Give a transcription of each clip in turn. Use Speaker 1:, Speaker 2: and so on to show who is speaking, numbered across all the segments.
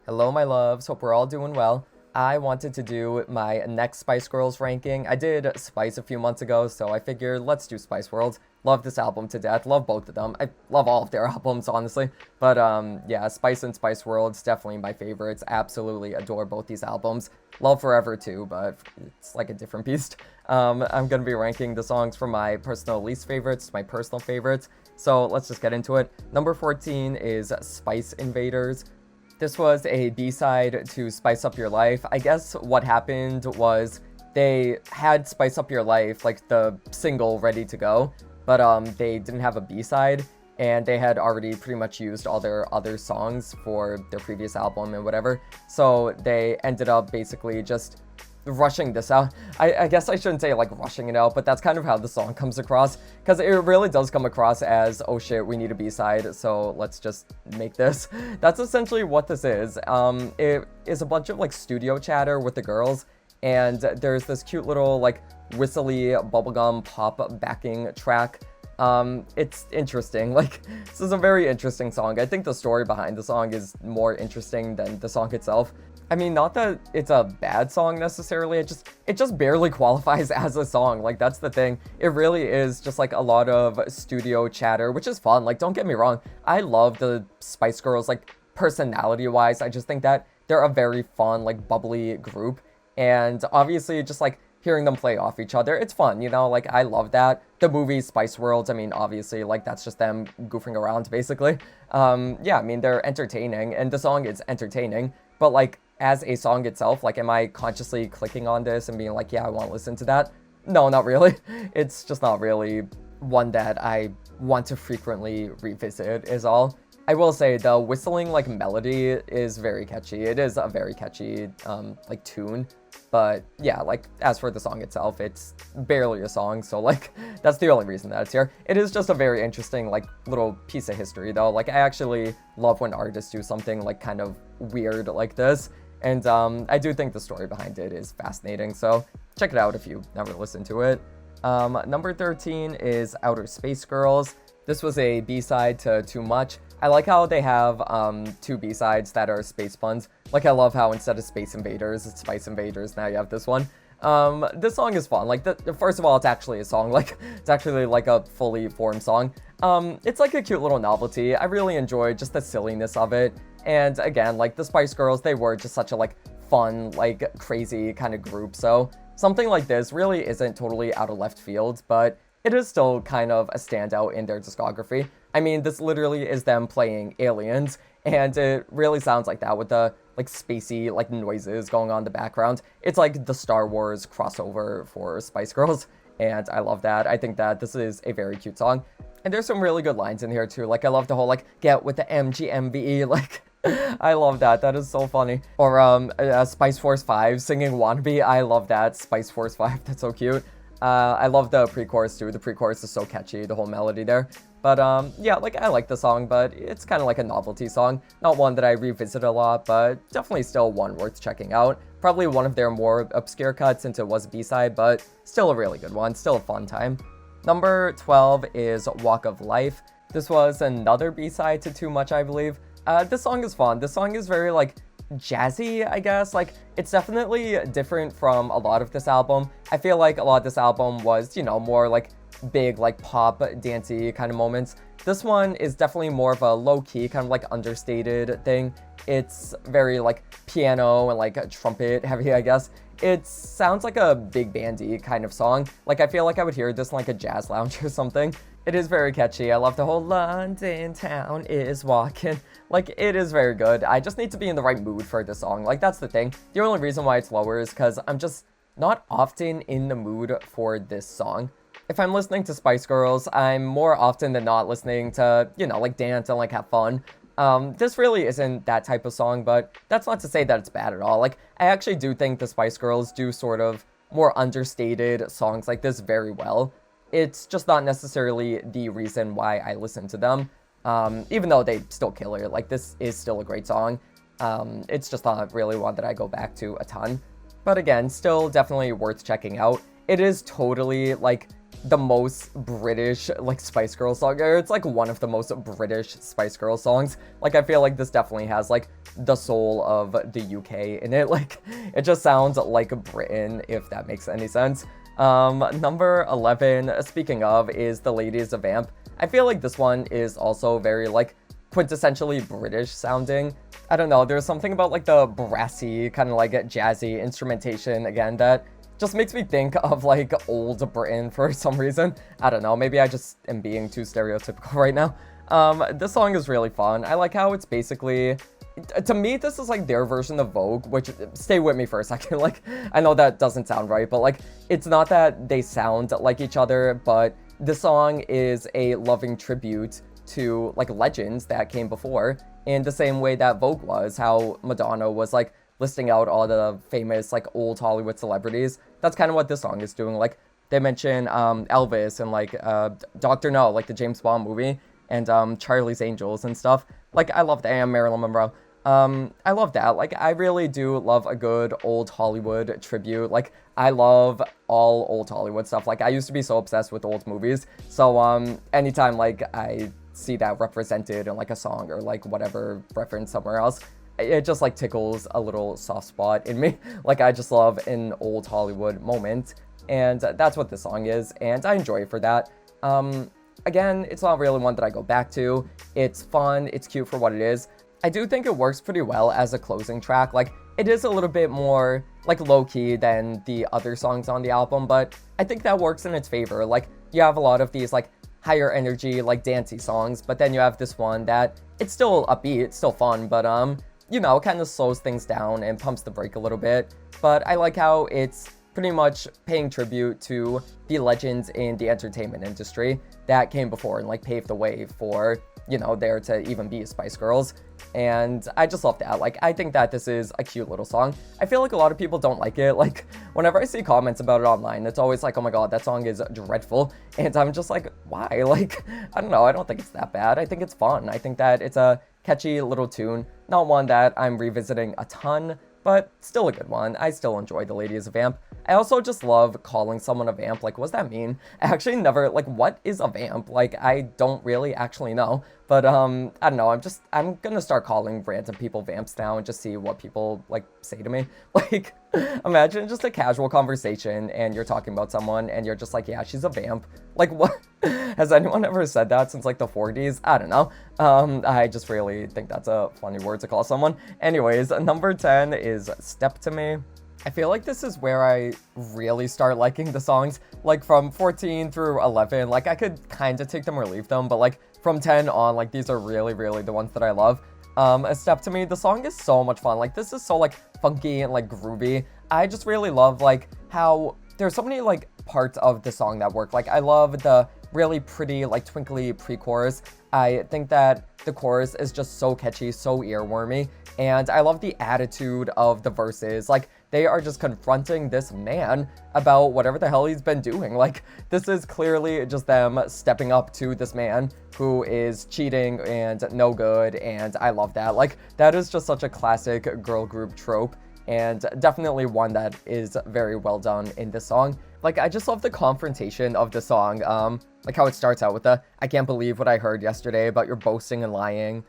Speaker 1: Hello, my loves. Hope we're all doing well. I wanted to do my next Spice Girls ranking. I did Spice a few months ago, so I figured let's do Spice World. Love this album to death. Love both of them. I love all of their albums, honestly. But yeah, Spice and Spice World's definitely my favorites. Absolutely adore both these albums. Love Forever too, but it's like a different beast. I'm gonna be ranking the songs from my personal least favorites to my personal favorites. So let's just get into it. Number 14 is Spice Invaders. This was a B-side to Spice Up Your Life. I guess what happened was they had Spice Up Your Life, like the single, ready to go, but they didn't have a B-side, and they had already pretty much used all their other songs for their previous album and whatever. So they ended up basically just rushing this out. I guess I shouldn't say like rushing it out, but that's kind of how the song comes across, because it really does come across as, oh shit, we need a B-side, so let's just make this. That's essentially what this is. It is a bunch of like studio chatter with the girls, and there's this cute little like whistly bubblegum pop backing track. It's interesting. Like, this is a very interesting song. I think the story behind the song is more interesting than the song itself. I mean, not that it's a bad song necessarily, it just barely qualifies as a song. Like, that's the thing. It really is just like a lot of studio chatter, which is fun. Like, don't get me wrong, I love the Spice Girls, like, personality-wise. I just think that they're a very fun, like, bubbly group. And obviously, just like hearing them play off each other, it's fun, you know? Like, I love that. The movie Spice World, I mean, obviously, like, that's just them goofing around, basically. Yeah, I mean, they're entertaining, and the song is entertaining, but, like, as a song itself, like, am I consciously clicking on this and being like, yeah, I want to listen to that? No, not really. It's just not really one that I want to frequently revisit, is all. I will say the whistling like melody is very catchy. It is a very catchy like tune, but yeah, like as for the song itself, it's barely a song, so like that's the only reason that it's here. It is just a very interesting like little piece of history though. Like, I actually love when artists do something like kind of weird like this, and I do think the story behind it is fascinating, so check it out if you've never listened to it. Number 13 is Outer Space Girls. This was a B-side to Too Much. I like how they have two B-sides that are space puns. Like, I love how instead of Space Invaders, it's Spice Invaders. Now you have this one. This song is fun. Like, first of all, it's actually a song. Like, it's actually like a fully formed song. It's like a cute little novelty. I really enjoy just the silliness of it. And again, like, the Spice Girls, they were just such a like fun, like crazy kind of group. So something like this really isn't totally out of left field, but it is still kind of a standout in their discography. I mean, this literally is them playing Aliens, and it really sounds like that with the like spacey like noises going on in the background. It's like the Star Wars crossover for Spice Girls, and I love that. I think that this is a very cute song. And there's some really good lines in here too. Like, I love the whole like get with the MGMVE, like I love that. That is so funny. Or Spice Force 5 singing Wannabe. I love that. Spice Force 5, that's so cute. I love the pre-chorus too. The pre-chorus is so catchy, the whole melody there. But yeah, like, I like the song, but it's kind of like a novelty song. Not one that I revisit a lot, but definitely still one worth checking out. Probably one of their more obscure cuts since it was a B-side, but still a really good one. Still a fun time. Number 12 is Walk of Life. This was another B-side to Too Much, I believe. This song is fun. This song is very like jazzy, I guess. Like, it's definitely different from a lot of this album. I feel like a lot of this album was, you know, more like big like pop dancey kind of moments. This one is definitely more of a low-key kind of like understated thing. It's very like piano and like trumpet heavy, I guess. It sounds like a big bandy kind of song. Like, I feel like I would hear this in like a jazz lounge or something. It is very catchy. I love the whole London town is walking. Like, it is very good. I just need to be in the right mood for this song. Like, that's the thing. The only reason why it's lower is because I'm just not often in the mood for this song. If I'm listening to Spice Girls, I'm more often than not listening to, you know, like dance and like have fun. This really isn't that type of song, but that's not to say that it's bad at all. Like, I actually do think the Spice Girls do sort of more understated songs like this very well. It's just not necessarily the reason why I listen to them, even though they still kill it. Like, this is still a great song. It's just not really one that I go back to a ton. But again, still definitely worth checking out. It is totally, like, the most British, like, Spice Girls song, or it's, like, one of the most British Spice Girls songs. Like, I feel like this definitely has, like, the soul of the UK in it. Like, it just sounds like Britain, if that makes any sense. Number 11, speaking of, is The Ladies of Vamp. I feel like this one is also very, like, quintessentially British sounding. I don't know, there's something about, like, the brassy, kind of, like, jazzy instrumentation, again, that just makes me think of, like, old Britain for some reason. I don't know, maybe I just am being too stereotypical right now. This song is really fun. I like how it's basically... To me, this is, like, their version of Vogue, which, stay with me for a second, like, I know that doesn't sound right, but, like, it's not that they sound like each other, but this song is a loving tribute to, like, legends that came before, in the same way that Vogue was, how Madonna was, like, listing out all the famous, like, old Hollywood celebrities. That's kind of what this song is doing. Like, they mention Elvis and, like, Dr. No, like, the James Bond movie, and Charlie's Angels and stuff. Like, I love that, and Marilyn Monroe. I love that. Like, I really do love a good old Hollywood tribute. Like, I love all old Hollywood stuff. Like, I used to be so obsessed with old movies. So, anytime, like, I see that represented in, like, a song or, like, whatever reference somewhere else, it just, like, tickles a little soft spot in me. Like, I just love an old Hollywood moment. And that's what this song is. And I enjoy it for that. Again, it's not really one that I go back to. It's fun. It's cute for what it is. I do think it works pretty well as a closing track. Like, it is a little bit more, like, low-key than the other songs on the album, but I think that works in its favor. Like, you have a lot of these, like, higher energy, like, dancey songs, but then you have this one that it's still upbeat, it's still fun, but, you know, kind of slows things down and pumps the brake a little bit. But I like how it's pretty much paying tribute to the legends in the entertainment industry that came before and, like, paved the way for, you know, there to even be Spice Girls. And I just love that. Like, I think that this is a cute little song. I feel like a lot of people don't like it. Like, whenever I see comments about it online, it's always like, oh my god, that song is dreadful. And I'm just like, why? Like, I don't know. I don't think it's that bad. I think it's fun. I think that it's a catchy little tune. Not one that I'm revisiting a ton, but still a good one. I still enjoy The Ladies of Vamp. I also just love calling someone a vamp. Like, what does that mean? I actually never, like, what is a vamp? Like, I don't really actually know. But, I don't know, I'm gonna start calling random people vamps now and just see what people, like, say to me. Like, imagine just a casual conversation and you're talking about someone and you're just like, yeah, she's a vamp. Like, what? Has anyone ever said that since, like, the 40s? I don't know. I just really think that's a funny word to call someone. Anyways, number 10 is Step to Me. I feel like this is where I really start liking the songs. Like, from 14 through 11, like, I could kind of take them or leave them, but, like, from 10 on, like, these are really, really the ones that I love. A Step to Me, the song is so much fun. Like, this is so, like, funky and, like, groovy. I just really love, like, how there's so many, like, parts of the song that work. Like, I love the really pretty, like, twinkly pre-chorus. I think that the chorus is just so catchy, so earwormy, and I love the attitude of the verses. Like, they are just confronting this man about whatever the hell he's been doing. Like, this is clearly just them stepping up to this man who is cheating and no good, and I love that. Like, that is just such a classic girl group trope, and definitely one that is very well done in this song. Like, I just love the confrontation of the song, like how it starts out with the, I can't believe what I heard yesterday about your boasting and lying,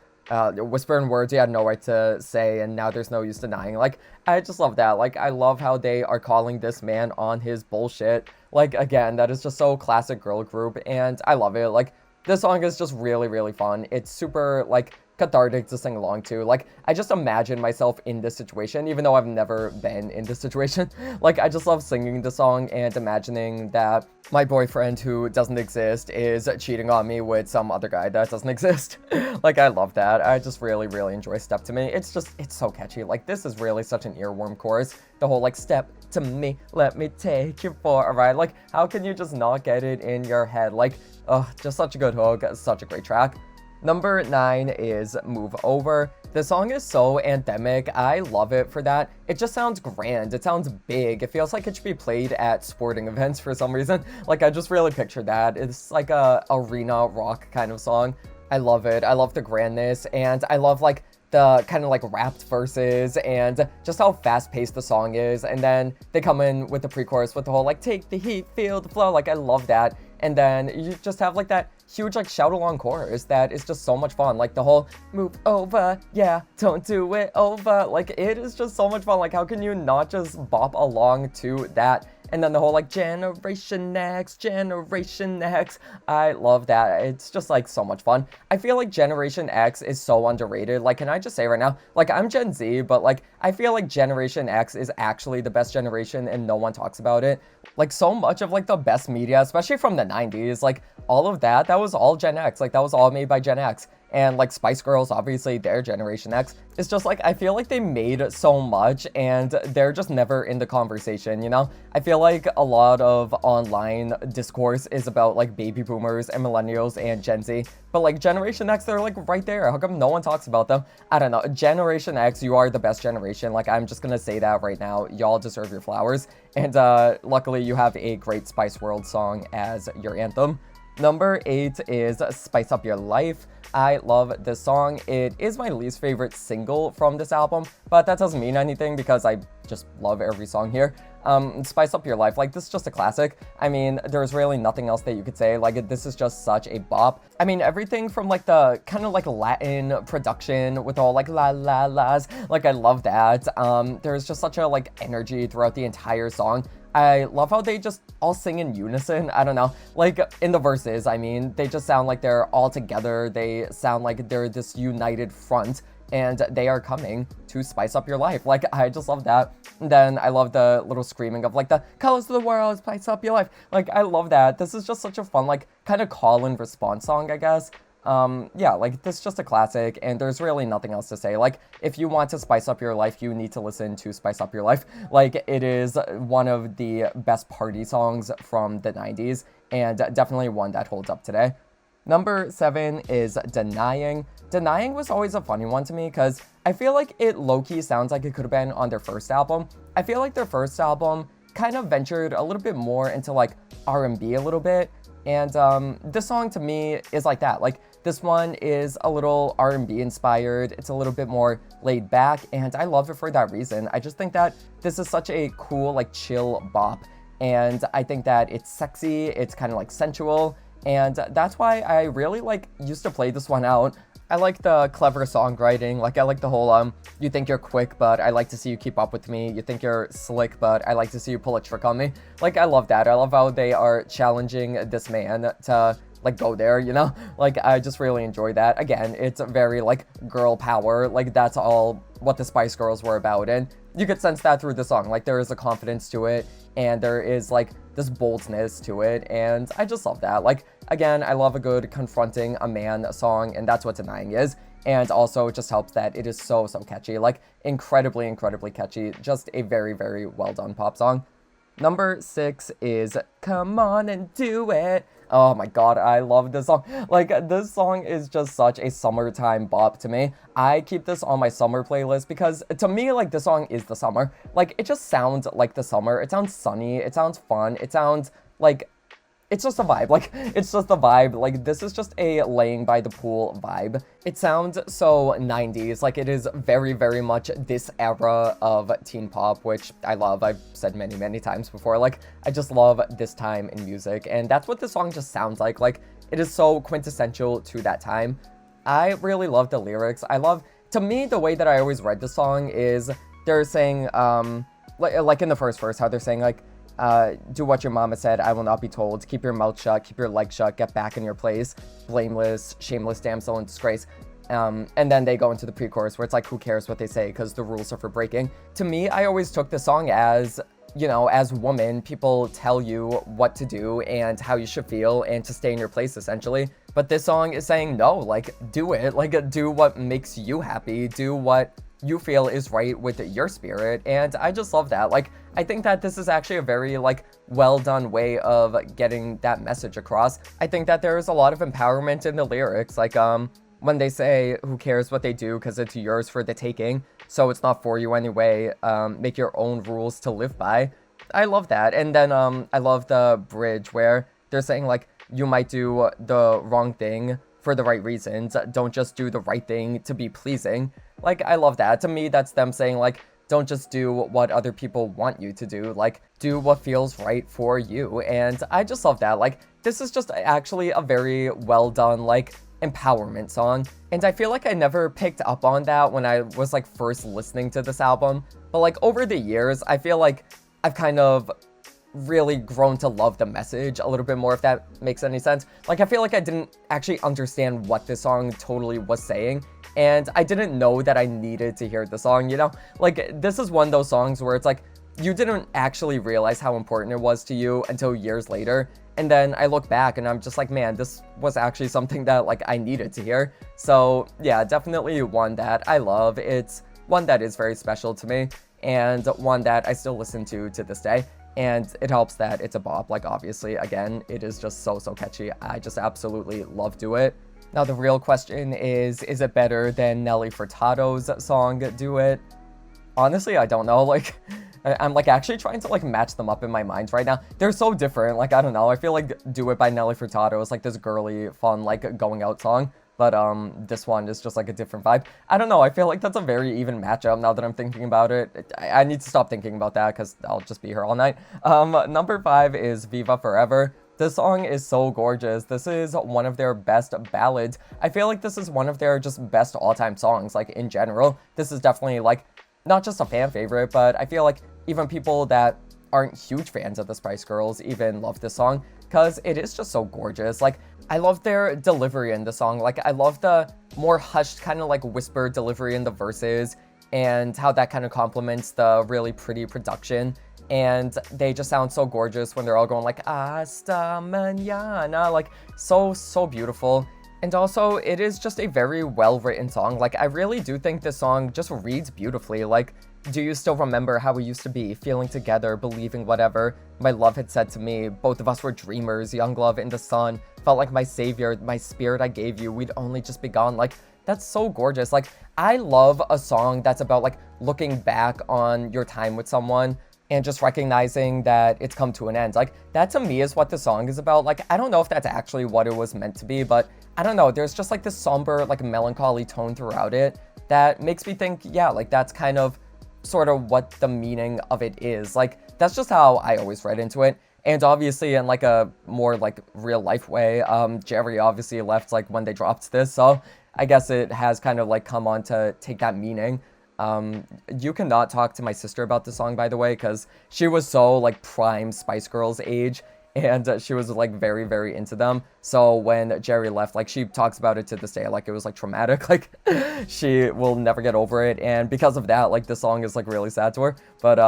Speaker 1: whispering words you had no right to say, and now there's no use denying. Like, I just love that. Like, I love how they are calling this man on his bullshit. Like, again, that is just so classic girl group, and I love it. Like, this song is just really, really fun. It's super, like, cathartic to sing along to. Like, I just imagine myself in this situation, even though I've never been in this situation. Like, I just love singing the song and imagining that my boyfriend who doesn't exist is cheating on me with some other guy that doesn't exist. Like, I love that. I just really, really enjoy Step to Me. It's so catchy. Like, this is really such an earworm chorus. The whole, like, step to me, let me take you for a ride. Like, how can you just not get it in your head? Like, just such a good hook, such a great track. Number 9 is Move Over. The song is so anthemic. I love it for that. It just sounds grand. It sounds big. It feels like it should be played at sporting events for some reason. Like, I just really picture that. It's like a arena rock kind of song. I love it. I love the grandness, and I love, like, the kind of, like, rapped verses and just how fast-paced the song is. And then they come in with the pre-chorus with the whole, like, take the heat, feel the flow. Like, I love that. and then you just have like that huge like shout along chorus that is just so much fun. Like the whole move over, yeah, don't do it over. Like it is just so much fun. Like how can you not just bop along to that? And then the whole like Generation Next, Generation X. I love that. It's just like so much fun. I feel like Generation X is so underrated. Like, can I just say right now, like I'm Gen Z, but like I feel like Generation X is actually the best generation and no one talks about it. Like so much of like the best media, especially from the 90s, like all of that, that was all Gen X. Like that was all made by Gen X. And like Spice Girls, obviously they're Generation X. It's just like I feel like they made so much and they're just never in the conversation, you know? I feel like a lot of online discourse is about like baby boomers and millennials and Gen Z, but like Generation X, they're like right there. How come no one talks about them? I don't know. Generation X, you are the best generation. Like I'm just gonna say that right now. Y'all deserve your flowers. And luckily you have a great Spice World song as your anthem. Number 8 is Spice Up Your Life. I love this song. It is my least favorite single from this album, but that doesn't mean anything because I just love every song here. Spice Up Your Life, like this is just a classic. I mean, there's really nothing else that you could say. Like this is just such a bop. I mean, everything from like the kind of like Latin production with all like la la las, like I love that. There's just such a like energy throughout the entire song. I love how they just all sing in unison. I don't know, like in the verses, I mean, they just sound like they're all together. They sound like they're this united front and they are coming to spice up your life. Like, I just love that. And then I love the little screaming of like the colors of the world, spice up your life. Like, I love that. This is just such a fun, like kind of call and response song, I guess. Yeah, like this is just a classic and there's really nothing else to say. Like if you want to spice up your life, you need to listen to Spice Up Your Life. Like it is one of the best party songs from the 90s and definitely one that holds up today. Number 7 is Denying. Denying was always a funny one to me because I feel like it low-key sounds like it could have been on their first album. I feel like their first album kind of ventured a little bit more into like R&B a little bit. And this song to me is like that. Like this one is a little R&B inspired. It's a little bit more laid back and I love it for that reason. I just think that this is such a cool, like chill bop. And I think that it's sexy, it's kind of like sensual. And that's why I really like used to play this one out. I like the clever songwriting. Like I like the whole you think you're quick, but I like to see you keep up with me. You think you're slick, but I like to see you pull a trick on me. Like I love that. I love how they are challenging this man to like go there, you know? Like I just really enjoy that. Again, it's very like girl power. Like that's all what the Spice Girls were about. And you could sense that through the song. Like there is a confidence to it and there is like this boldness to it. And I just love that. Like, again, I love a good confronting a man song and that's what Denying is. And also it just helps that it is so catchy. Like incredibly catchy. Just a very, very well done pop song. Number 6 is Come On and Do It. Oh my god, I love this song. Like, this song is just such a summertime bop to me. I keep this on my summer playlist because to me, like, this song is the summer. Like, it just sounds like the summer. It sounds sunny. It sounds fun. It sounds like it's just a vibe. Like, it's just a vibe. Like, this is just a laying by the pool vibe. It sounds so 90s. Like, it is very, very much this era of teen pop, which I love. I've said many, many times before. Like, I just love this time in music. And that's what this song just sounds like. Like, it is so quintessential to that time. I really love the lyrics. To me, the way that I always read the song is they're saying, like in the first verse, how they're saying, like, do what your mama said, I will not be told. Keep your mouth shut, keep your legs shut, get back in your place. Blameless, shameless damsel in disgrace. And then they go into the pre-chorus where it's like, who cares what they say because the rules are for breaking. To me, I always took the song as, you know, as women, people tell you what to do and how you should feel and to stay in your place, essentially. But this song is saying, no, like, do it. Like, do what makes you happy. Do what you feel is right with your spirit. And I just love that. Like, I think that this is actually a very, like, well done way of getting that message across. I think that there is a lot of empowerment in the lyrics. Like, when they say, who cares what they do because it's yours for the taking, so it's not for you anyway, make your own rules to live by. I love that. And then I love the bridge where they're saying, like, you might do the wrong thing for the right reasons. Don't just do the right thing to be pleasing. Like, I love that. To me, that's them saying, like, don't just do what other people want you to do, like, do what feels right for you. And I just love that. Like, this is just actually a very well done, like, empowerment song. And I feel like I never picked up on that when I was like first listening to this album. But like over the years, I feel like I've kind of really grown to love the message a little bit more, if that makes any sense. Like, I feel like I didn't actually understand what this song totally was saying, and I didn't know that I needed to hear the song, you know? Like, this is one of those songs where it's like, you didn't actually realize how important it was to you until years later. And then I look back and I'm just like, man, this was actually something that like I needed to hear. So yeah, definitely one that I love. It's one that is very special to me, and one that I still listen to this day. And it helps that it's a bop. Like, obviously, again, it is just so catchy. I just absolutely love Do It. Now, the real question is it better than Nelly Furtado's song Do It? Honestly, I don't know. Like, I'm like actually trying to like match them up in my mind right now. They're so different. Like, I don't know. I feel like Do It by Nelly Furtado is like this girly, fun, like going out song. But this one is just like a different vibe. I don't know. I feel like that's a very even matchup now that I'm thinking about it. I need to stop thinking about that because I'll just be here all night. Number 5 is Viva Forever. This song is so gorgeous. This is one of their best ballads. I feel like this is one of their just best all-time songs, like in general. This is definitely like not just a fan favorite, but I feel like even people that aren't huge fans of the Spice Girls even love this song because it is just so gorgeous. Like, I love their delivery in the song. Like, I love the more hushed kind of like whisper delivery in the verses, and how that kind of complements the really pretty production. And they just sound so gorgeous when they're all going like hasta mañana, like so beautiful. And also, it is just a very well-written song. Like, I really do think this song just reads beautifully. Like, do you still remember how we used to be, feeling together, believing whatever my love had said to me? Both of us were dreamers, young love in the sun, felt like my savior, my spirit I gave you, we'd only just begun. Like, that's so gorgeous. Like, I love a song that's about, like, looking back on your time with someone and just recognizing that it's come to an end. Like, that to me is what the song is about. Like, I don't know if that's actually what it was meant to be, but I don't know. There's just, like, this somber, like, melancholy tone throughout it that makes me think, yeah, like, that's kind of sort of what the meaning of it is. Like, that's just how I always read into it. And obviously in like a more like real life way, Jerry obviously left like when they dropped this, so I guess it has kind of like come on to take that meaning. You cannot talk to my sister about the song, by the way, because she was so like prime Spice Girls age, and she was like very into them. So when Jerry left, like, she talks about it to this day, like it was like traumatic. Like, she will never get over it, and because of that, like, the song is like really sad to her. But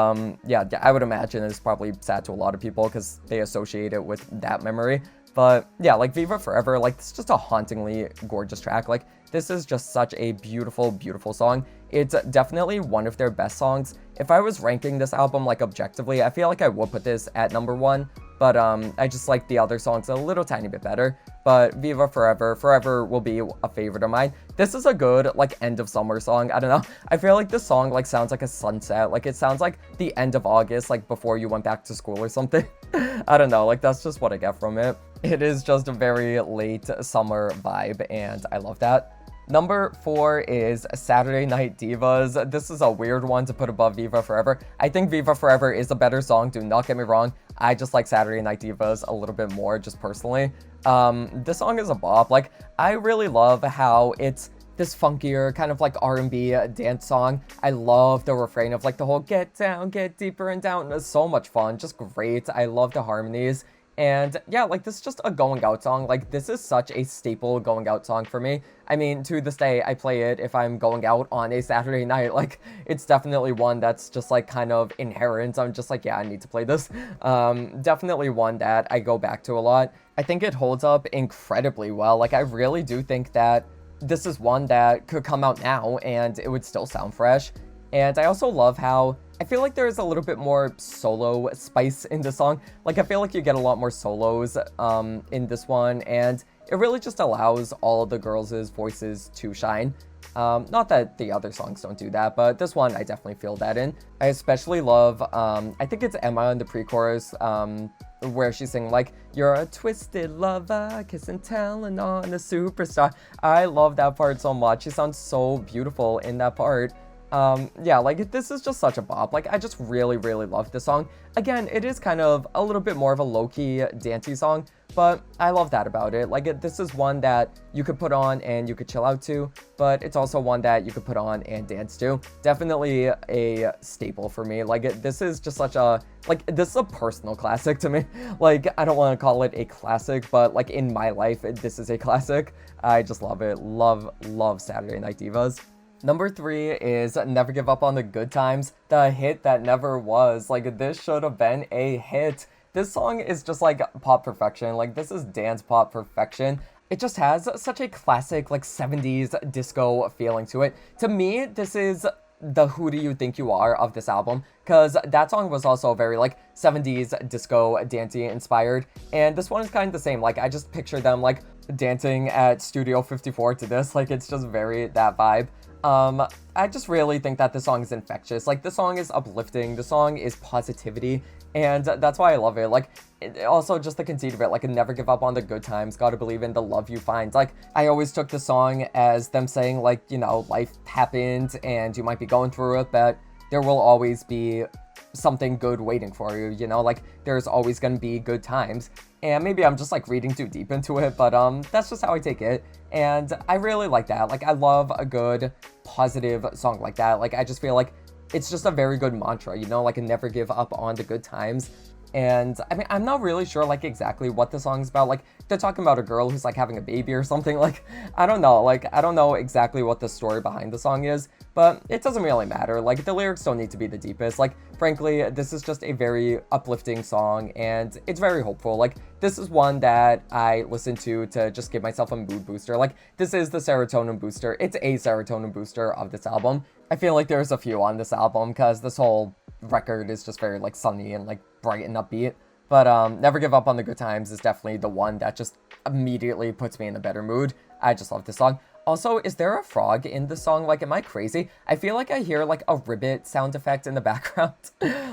Speaker 1: yeah, I would imagine it's probably sad to a lot of people because they associate it with that memory. But yeah, like, Viva Forever, like, it's just a hauntingly gorgeous track. Like, this is just such a beautiful song. It's definitely one of their best songs. If I was ranking this album, like, objectively, I feel like I would put this at number 1. But I just like the other songs a little tiny bit better. But Viva Forever will be a favorite of mine. This is a good, like, end of summer song. I don't know. I feel like this song, like, sounds like a sunset. Like, it sounds like the end of August, like, before you went back to school or something. I don't know. Like, that's just what I get from it. It is just a very late summer vibe, and I love that. Number 4 is Saturday Night Divas. This is a weird one to put above Viva Forever. I think Viva Forever is a better song, do not get me wrong. I just like Saturday Night Divas a little bit more, just personally. This song is a bop. Like, I really love how it's this funkier kind of like R&B dance song. I love the refrain of like the whole get down, get deeper and down. It's so much fun, just great. I love the harmonies. And yeah, like, this is just a going out song. Like, this is such a staple going out song for me. I mean, to this day, I play it if I'm going out on a Saturday night. Like, it's definitely one that's just like kind of inherent. I'm just like, yeah, I need to play this. Definitely one that I go back to a lot. I think it holds up incredibly well. Like, I really do think that this is one that could come out now and it would still sound fresh. And I also love how I feel like there's a little bit more solo spice in the song. Like, I feel like you get a lot more solos in this one, and it really just allows all of the girls' voices to shine. Not that the other songs don't do that, but this one I definitely feel that in. I especially love, I think it's Emma in the pre-chorus, where she's singing like, "You're a twisted lover, kiss and telling on a superstar." I love that part so much. She sounds so beautiful in that part. Yeah, like, this is just such a bop. Like, I just really, really love this song. Again, it is kind of a little bit more of a low-key, dancey song, but I love that about it. Like, this is one that you could put on and you could chill out to, but it's also one that you could put on and dance to. Definitely a staple for me. Like, this is just such a, like, this is a personal classic to me. Like, I don't want to call it a classic, but, like, in my life, this is a classic. I just love it. Love, love Saturday Night Divas. Number 3 is Never Give Up on the Good Times, the hit that never was. Like, this should have been a hit. This song is just like pop perfection. Like, this is dance pop perfection. It just has such a classic, like, 70s disco feeling to it. To me, this is the Who Do You Think You Are of this album, because that song was also very, like, 70s disco dancey inspired, and this one is kind of the same. Like, I just picture them, like, dancing at Studio 54 to this. Like, it's just very that vibe. I just really think that the song is infectious. Like, the song is uplifting, the song is positivity, and that's why I love it. Like, also just the conceit of it, like, never give up on the good times, gotta believe in the love you find. Like, I always took the song as them saying, like, you know, life happened and you might be going through it, but there will always be something good waiting for you, you know? Like, there's always gonna be good times. And maybe I'm just, like, reading too deep into it, but that's just how I take it. And I really like that. Like, I love a good, positive song like that. Like, I just feel like it's just a very good mantra, you know? Like, never give up on the good times. And I mean, I'm not really sure, like, exactly what the song's about. Like, they're talking about a girl who's, like, having a baby or something. Like, I don't know. Like, I don't know exactly what the story behind the song is, but it doesn't really matter. Like, the lyrics don't need to be the deepest. Like, frankly, this is just a very uplifting song, and it's very hopeful. Like, this is one that I listen to just give myself a mood booster. Like, this is the serotonin booster. It's a serotonin booster of this album. I feel like there's a few on this album, because this whole record is just very, like, sunny and, like, bright and upbeat. But Never Give Up on the Good Times is definitely the one that just immediately puts me in a better mood. I just love this song. Also, is there a frog in the song? Like, am I crazy? I feel like I hear, like, a ribbit sound effect in the background.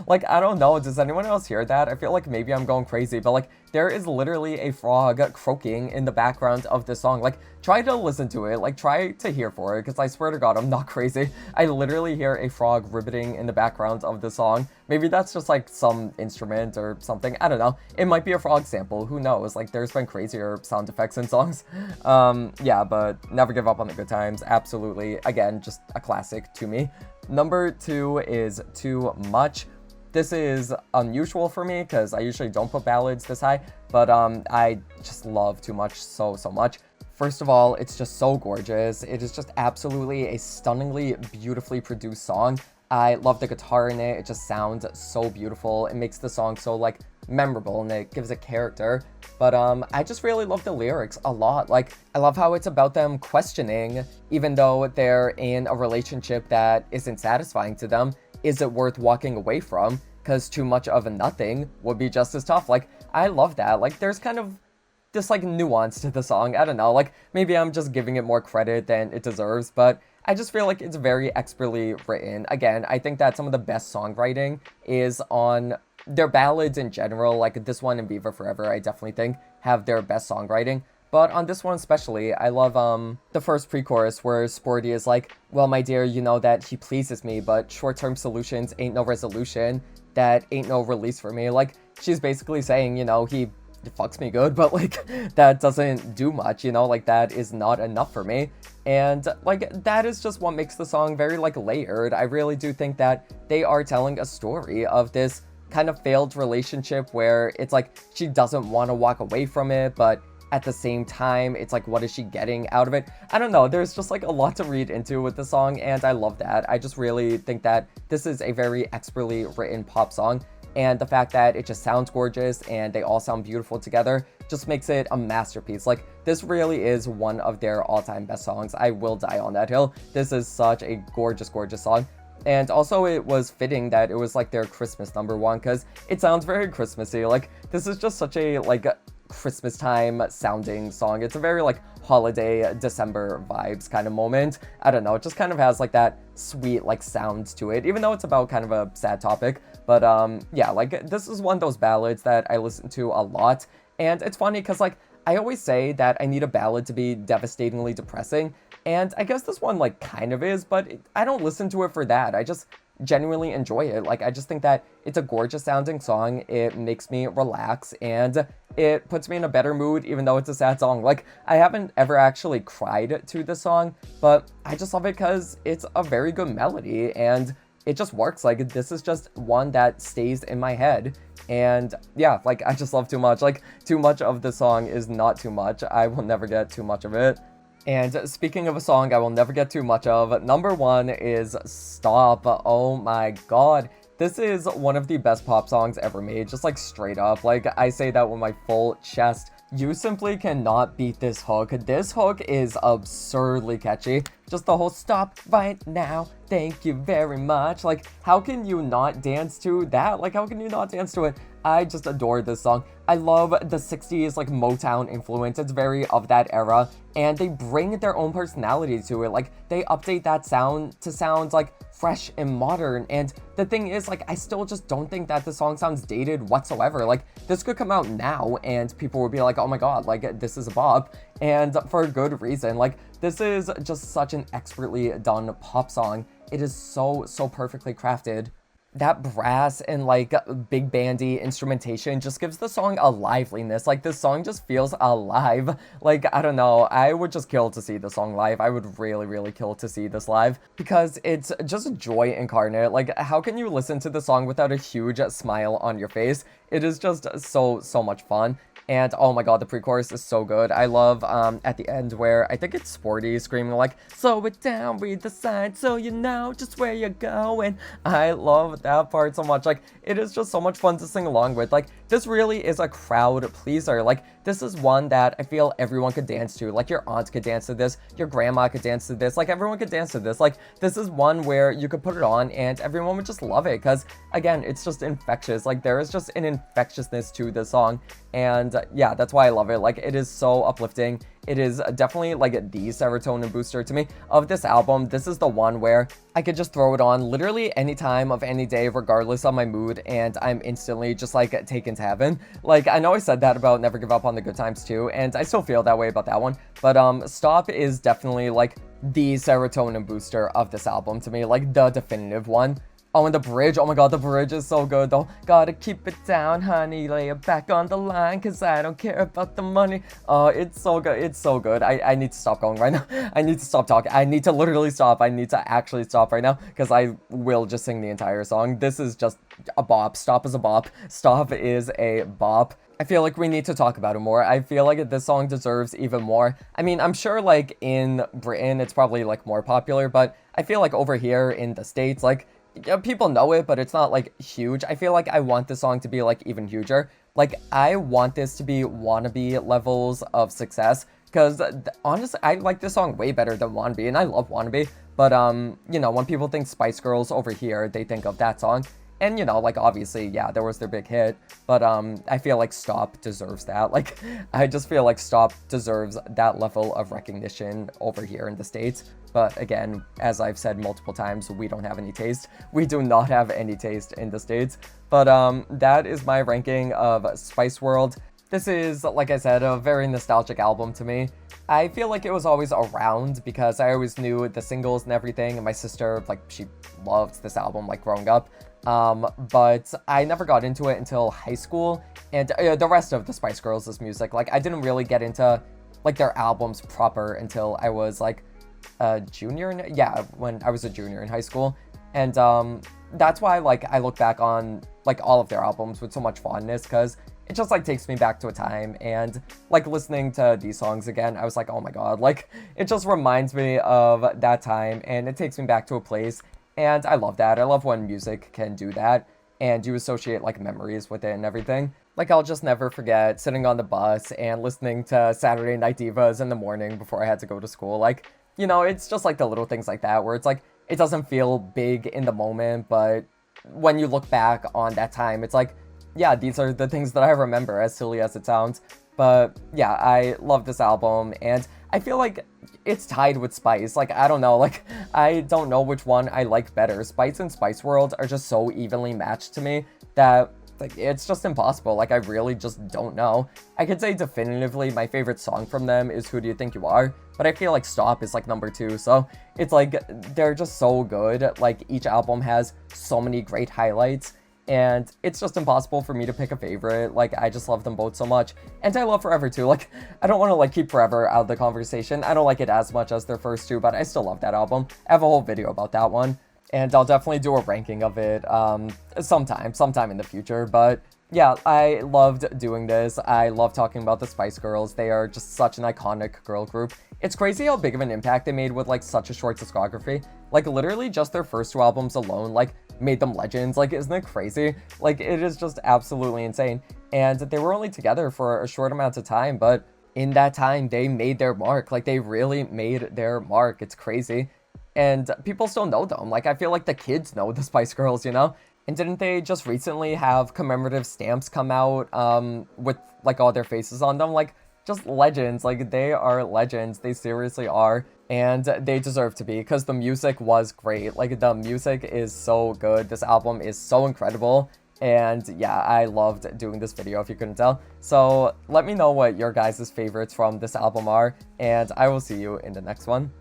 Speaker 1: Like, I don't know. Does anyone else hear that? I feel like maybe I'm going crazy, but, like, there is literally a frog croaking in the background of this song. Like, try to listen to it. Like, try to hear for it, because I swear to God, I'm not crazy. I literally hear a frog ribbiting in the background of the song. Maybe that's just, like, some instrument or something. I don't know. It might be a frog sample. Who knows? Like, there's been crazier sound effects in songs. Yeah, but Never Give Up on the Good Times. Absolutely. Again, just a classic to me. Number 2 is Too Much. This is unusual for me, because I usually don't put ballads this high, but I just love Too Much so much. First of all, it's just so gorgeous. It is just absolutely a stunningly beautifully produced song. I love the guitar in it. It just sounds so beautiful. It makes the song so, like, memorable, and it gives it character. But I just really love the lyrics a lot. Like, I love how it's about them questioning, even though they're in a relationship that isn't satisfying to them, is it worth walking away from? Because too much of a nothing would be just as tough. Like, I love that. Like, there's kind of this, like, nuance to the song. I don't know. Like, maybe I'm just giving it more credit than it deserves, but I just feel like it's very expertly written. Again, I think that some of the best songwriting is on their ballads in general. Like, this one and Viva Forever, I definitely think have their best songwriting. But on this one especially, I love the first pre-chorus where Sporty is like, well, my dear, you know that he pleases me, but short-term solutions ain't no resolution. That ain't no release for me. Like, she's basically saying, you know, he fucks me good, but, like, that doesn't do much, you know? Like, that is not enough for me. And, like, that is just what makes the song very, like, layered. I really do think that they are telling a story of this kind of failed relationship where it's like she doesn't want to walk away from it, but at the same time, it's like, what is she getting out of it? I don't know. There's just, like, a lot to read into with the song, and I love that. I just really think that this is a very expertly written pop song, and the fact that it just sounds gorgeous and they all sound beautiful together just makes it a masterpiece. Like, this really is one of their all-time best songs. I will die on that hill. This is such a gorgeous, gorgeous song. And also, it was fitting that it was, like, their Christmas #1, because it sounds very Christmassy. Like, this is just such a, like, Christmas time sounding song. It's a very, like, holiday December vibes kind of moment. I don't know, it just kind of has, like, that sweet, like, sound to it, even though it's about kind of a sad topic. But yeah, like, this is one of those ballads that I listen to a lot, and it's funny because, like, I always say that I need a ballad to be devastatingly depressing, and I guess this one, like, kind of is, but I don't listen to it for that. I just genuinely enjoy it. Like, I just think that it's a gorgeous sounding song. It makes me relax, and it puts me in a better mood, even though it's a sad song. Like, I haven't ever actually cried to this song, but I just love it because it's a very good melody, and it just works. Like, this is just one that stays in my head. And yeah, like, I just love Too Much. Like, too much of the song is not too much. I will never get too much of it. And speaking of a song I will never get too much of, number one is Stop. Oh my god. This is one of the best pop songs ever made, just like straight up. Like, I say that with my full chest. You simply cannot beat this hook. This hook is absurdly catchy. Just the whole stop right now, thank you very much. Like, how can you not dance to that? Like, how can you not dance to it? I just adore this song. I love the 60s, like, Motown influence. It's very of that era, and they bring their own personality to it. Like, they update that sound to sound, like, fresh and modern. And the thing is, like, I still just don't think that the song sounds dated whatsoever. Like, this could come out now, and people would be like, oh my god, like, this is a bop. And for a good reason. Like, this is just such an expertly done pop song. It is so perfectly crafted. That brass and, like, big bandy instrumentation just gives the song a liveliness. Like, this song just feels alive. Like, I don't know, I would just kill to see the song live. I would really kill to see this live, because it's just joy incarnate. Like, how can you listen to the song without a huge smile on your face? It is just so much fun. And oh my god, the pre-chorus is so good. I love at the end where I think it's Sporty screaming like, slow it down, read the sign so you know just where you're going. I love that part so much. Like, it is just so much fun to sing along with. Like, this really is a crowd pleaser. Like, this is one that I feel everyone could dance to. Like, your aunt could dance to this, your grandma could dance to this, like, everyone could dance to this. Like, this is one where you could put it on and everyone would just love it, because again, it's just infectious. Like, there is just an infectiousness to this song, and yeah, that's why I love it. Like, it is so uplifting. It is definitely, like, the serotonin booster to me of this album. This is the one where I could just throw it on literally any time of any day, regardless of my mood, and I'm instantly just, like, taken to heaven. Like, I know I said that about Never Give Up on the Good Times too, and I still feel that way about that one, but Stop is definitely, like, the serotonin booster of this album to me, like, the definitive one. Oh, and the bridge. Oh my god, the bridge is so good though. Gotta keep it down, honey. Lay it back on the line, cause I don't care about the money. Oh, it's so good. It's so good. I need to stop going right now. I need to stop talking. I need to literally stop. I need to actually stop right now, because I will just sing the entire song. This is just a bop. Stop is a bop. Stop is a bop. I feel like we need to talk about it more. I feel like this song deserves even more. I mean, I'm sure, like, in Britain, it's probably, like, more popular, but I feel like over here in the States, like, yeah, people know it, but it's not, like, huge. I feel like I want this song to be, like, even huger. Like, I want this to be wannabe levels of success, because honestly, I like this song way better than Wannabe, and I love Wannabe, but, you know, when people think Spice Girls over here, they think of that song. And, you know, like, obviously, yeah, there was their big hit, but, I feel like Stop deserves that. Like, I just feel like Stop deserves that level of recognition over here in the States. But again, as I've said multiple times, we don't have any taste. We do not have any taste in the States. But, that is my ranking of Spice World. This is, like I said, a very nostalgic album to me. I feel like it was always around because I always knew the singles and everything, and my sister, like, she loved this album, like, growing up. But I never got into it until high school, and the rest of the Spice Girls' music, like, I didn't really get into, like, their albums proper until I was, like, a junior, when I was a junior in high school, and, that's why, like, I look back on, like, all of their albums with so much fondness, because it just, like, takes me back to a time, and, like, listening to these songs again, I was like, oh my god, like, it just reminds me of that time, and it takes me back to a place, and I love that. I love when music can do that, and you associate, like, memories with it and everything. Like, I'll just never forget sitting on the bus and listening to Saturday Night Divas in the morning before I had to go to school. Like, you know, it's just, like, the little things like that, where it's, like, it doesn't feel big in the moment, but when you look back on that time, it's like, yeah, these are the things that I remember, as silly as it sounds. But yeah, I love this album, and I feel like it's tied with Spice. Like, I don't know, like, I don't know which one I like better. Spice and Spice World are just so evenly matched to me that like, it's just impossible. Like, I really just don't know. I could say definitively my favorite song from them is Who Do You Think You Are, but I feel like Stop is like number 2, so it's like they're just so good. Like, each album has so many great highlights, and it's just impossible for me to pick a favorite. Like, I just love them both so much. And I love Forever too. Like, I don't want to like keep Forever out of the conversation. I don't like it as much as their first two, but I still love that album. I have a whole video about that one, and I'll definitely do a ranking of it sometime in the future. But yeah, I loved doing this. I love talking about the Spice Girls. They are just such an iconic girl group. It's crazy how big of an impact they made with like such a short discography. Like, literally just their first 2 albums alone like made them legends. Like, isn't it crazy? Like, it is just absolutely insane. And they were only together for a short amount of time, but in that time they made their mark. Like, they really made their mark. It's crazy. And people still know them. Like, I feel like the kids know the Spice Girls, you know? And didn't they just recently have commemorative stamps come out with like all their faces on them? Like, just legends. Like, they are legends. They seriously are. And they deserve to be, because the music was great. Like, the music is so good. This album is so incredible. And yeah, I loved doing this video, if you couldn't tell. So let me know what your guys' favorites from this album are, and I will see you in the next one.